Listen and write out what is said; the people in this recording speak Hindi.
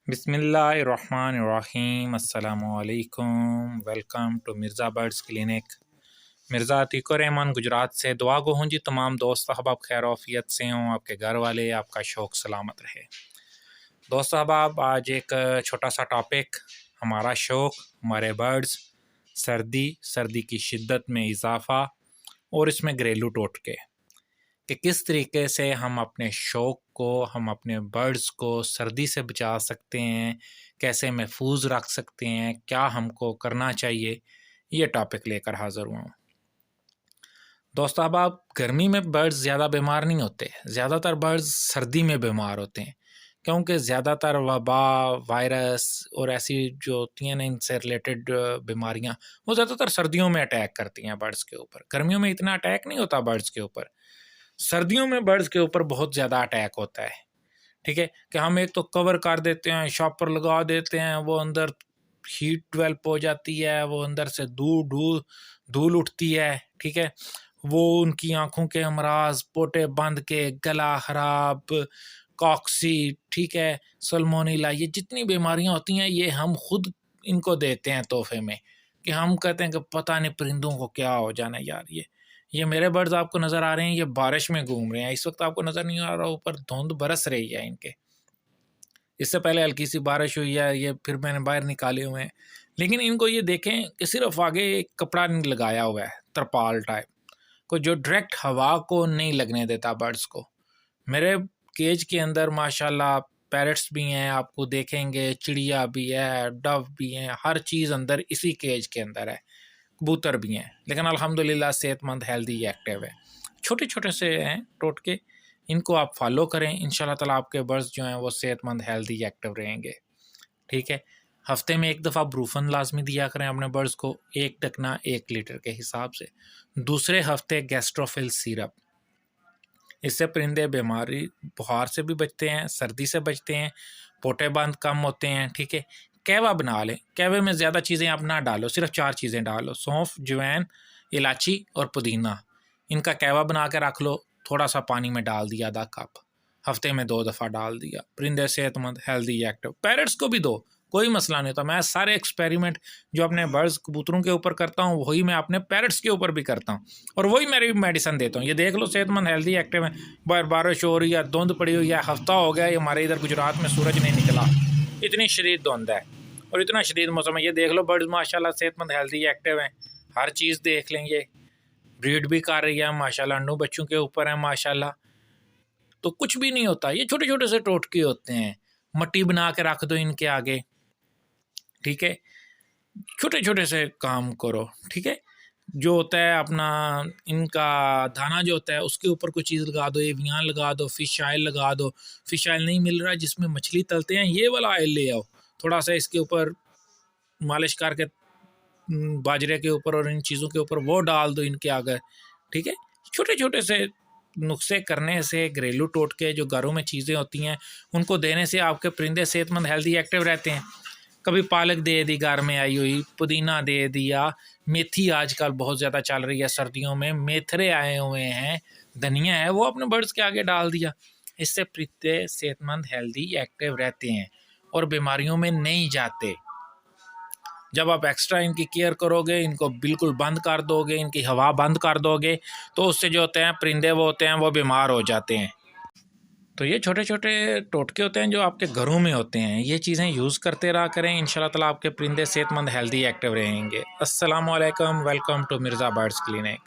बिस्मिल्लाहिर्रहमानिर्रहीम अस्सलामुअलैकुम। Welcome to Mirza birds clinic. Mirza Atiqur Rahman Gujarat से। दुआ गो हूँ जी तमाम दोस्त अहबाब खैर आफियत से हों, आपके घर वाले, आपका शौक़ सलामत रहे। दोस्त अहबाब, आज एक छोटा सा टॉपिक, हमारा शौक़, हमारे बर्ड्स, सर्दी की शिद्दत में इजाफ़ा और इसमें घरेलू टोटके कि किस तरीके से हम अपने शौक़ को, हम अपने बर्ड्स को सर्दी से बचा सकते हैं, कैसे महफूज रख सकते हैं, क्या हमको करना चाहिए, ये टॉपिक लेकर हाज़िर हुआ हूँ। दोस्तों अहबाब, गर्मी में बर्ड्स ज़्यादा बीमार नहीं होते, ज़्यादातर बर्ड्स सर्दी में बीमार होते हैं क्योंकि ज़्यादातर वबा, वायरस और ऐसी जो होती हैं ना इनसे रिलेटेड बीमारियाँ, वो ज़्यादातर सर्दियों में अटैक करती हैं बर्ड्स के ऊपर। गर्मियों में इतना अटैक नहीं होता बर्ड्स के ऊपर, सर्दियों में बर्ड्स के ऊपर बहुत ज़्यादा अटैक होता है। ठीक है कि हम एक तो कवर कर देते हैं, शॉपर लगा देते हैं, वो अंदर हीट डेवलप हो जाती है, वो अंदर से धूल उठती है। ठीक है, वो उनकी आँखों के अमराज, पोटे बंद के, गला ख़राब, कॉक्सी, ठीक है, सल्मोनेला, ये जितनी बीमारियां होती हैं ये हम खुद इनको देते हैं तोहफे में, कि हम कहते हैं कि पता नहीं परिंदों को क्या हो जाना यार। ये मेरे बर्ड्स आपको नज़र आ रहे हैं, ये बारिश में घूम रहे हैं, इस वक्त आपको नज़र नहीं आ रहा, ऊपर धुंध बरस रही है इनके। इससे पहले हल्की सी बारिश हुई है, ये फिर मैंने बाहर निकाले हुए हैं, लेकिन इनको ये देखें कि सिर्फ आगे एक कपड़ा नहीं लगाया हुआ है, तरपाल टाइप को, जो डायरेक्ट हवा को नहीं लगने देता बर्ड्स को। मेरे केज के अंदर माशाल्लाह पैरट्स भी हैं, आपको देखेंगे, चिड़िया भी है, डव भी हैं, हर चीज़ अंदर इसी केज के अंदर है, कबूतर भी हैं, लेकिन अल्हम्दुलिल्लाह सेहतमंद, हेल्दी, एक्टिव है। छोटे छोटे से हैं टोटके, इनको आप फॉलो करें, इंशाल्लाह ताला आपके बर्ड्स जो हैं वो सेहतमंद, हेल्दी, एक्टिव रहेंगे। ठीक है, हफ्ते में एक दफ़ा ब्रूफन लाजमी दिया करें अपने बर्ड्स को, 1 ढकना 1 लीटर के हिसाब से। दूसरे हफ्ते गैस्ट्रोफिल सिरप, इससे परिंदे बीमारी, बुखार से भी बचते हैं, सर्दी से बचते हैं, पोटे बंद कम होते हैं। ठीक है, कहवा बना लें, कहवे में ज़्यादा चीज़ें आप ना डालो, सिर्फ 4 चीज़ें डालो, सौंफ, जवैन, इलायची और पुदीना। इनका कहवा बना के रख लो, थोड़ा सा पानी में डाल दिया, आधा कप, हफ्ते में 2 दफ़ा डाल दिया, परिंदे सेहतमंद, हेल्दी, एक्टिव। पैरट्स को भी दो, कोई मसला नहीं होता। मैं सारे एक्सपेरिमेंट जो अपने बर्ड्स, कबूतरों के ऊपर करता हूँ, वही मैं अपने पैरट्स के ऊपर भी करता हूँ, और वही मेरी मेडिसिन देता हूँ। ये देख लो, सेहतमंद, हेल्दी, एक्टिव है। बारिश हो रही है, धुंध पड़ी हुई है, हफ्ता हो गया ये हमारे इधर गुजरात में सूरज नहीं निकला, इतनी शदीद धुंध है और इतना शदीद मौसम है। ये देख लो, बर्ड्स माशाल्लाह सेहतमंद, हेल्दी, एक्टिव हैं, हर चीज़ देख लेंगे, ब्रीड भी कर रही है माशाल्लाह, अंडों बच्चों के ऊपर है माशाल्लाह, तो कुछ भी नहीं होता। ये छोटे छोटे से टोटके होते हैं, मट्टी बना के रख दो इनके आगे। ठीक है, छोटे छोटे से काम करो। ठीक है, जो होता है अपना इनका दाना जो होता है उसके ऊपर कोई चीज़ लगा दो, एवियान लगा दो, फ़िश ऑयल लगा दो। फ़िश ऑयल नहीं मिल रहा है जिसमें मछली तलते हैं, ये वाला ऑयल ले आओ, थोड़ा सा इसके ऊपर मालिश करके बाजरे के ऊपर और इन चीज़ों के ऊपर वो डाल दो इनके आगे। ठीक है, छोटे छोटे से नुस्खे करने से, घरेलू टोटके जो घरों में चीज़ें होती हैं उनको देने से आपके परिंदे सेहतमंद, हेल्दी, एक्टिव रहते हैं। कभी पालक दे दी घर में आई हुई, पुदीना दे दिया, मेथी आजकल बहुत ज़्यादा चल रही है सर्दियों में, मेथरे आए हुए हैं, धनिया है, वो अपने बर्ड्स के आगे डाल दिया। इससे परिंदे सेहतमंद, हेल्दी, एक्टिव रहते हैं और बीमारियों में नहीं जाते। जब आप एक्स्ट्रा इनकी केयर करोगे, इनको बिल्कुल बंद कर दोगे, इनकी हवा बंद कर दोगे, तो उससे जो होते हैं परिंदे वो होते हैं वो बीमार हो जाते हैं। तो ये छोटे छोटे टोटके होते हैं जो आपके घरों में होते हैं, ये चीज़ें यूज़ करते रहा करें, इंशाल्लाह ताला आपके परिंदे सेहतमंद, हेल्दी, एक्टिव रहेंगे। अस्सलाम वालेकुम, welcome to Mirza birds clinic.